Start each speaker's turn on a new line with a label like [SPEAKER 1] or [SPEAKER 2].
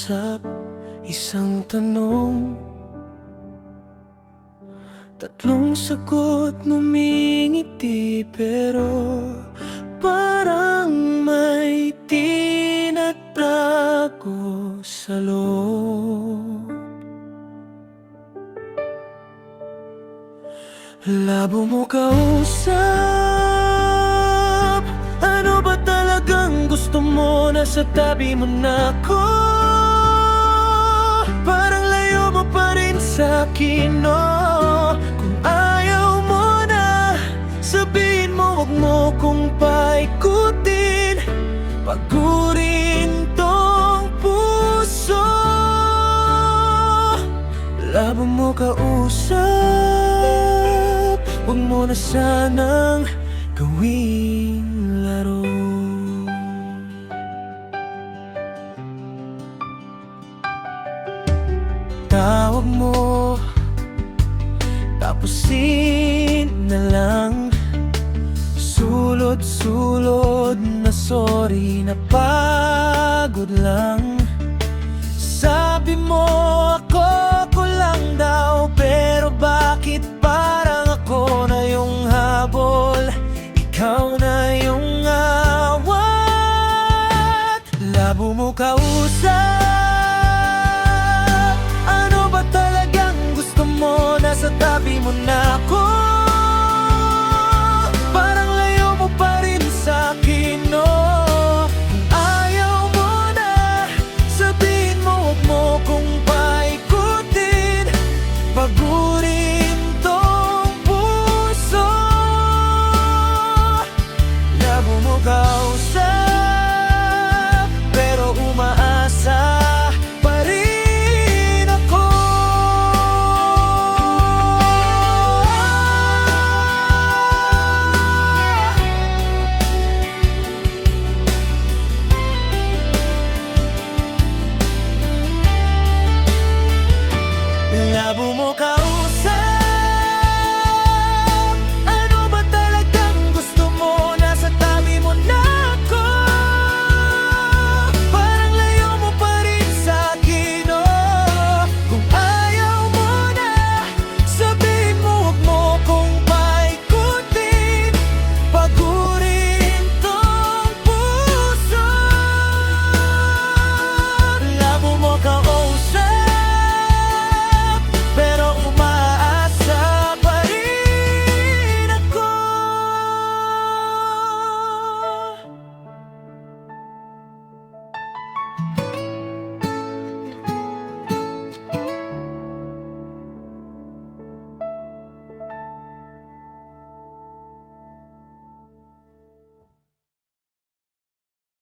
[SPEAKER 1] kausap, isang tanong, tatlong sagot, ngumingiti pero parang may tinatago sa loob. Labo mo kausap, ano ba talagang gusto mo? Nasa tabi mo na ako, parang layo mo pa rin sa'kin, no? Kung ayaw mo na, sabihin mo, wag mo kong paikutin, pagurin tong puso. Labo mo kausap, wag mo na sanang gawing laro. Tawag mo, tapusin na lang, sulod-sulod na sorry, napagod lang. Sabi mo ako lang daw, pero bakit parang ako na yung habol, ikaw na yung awat? Labo mo kausap,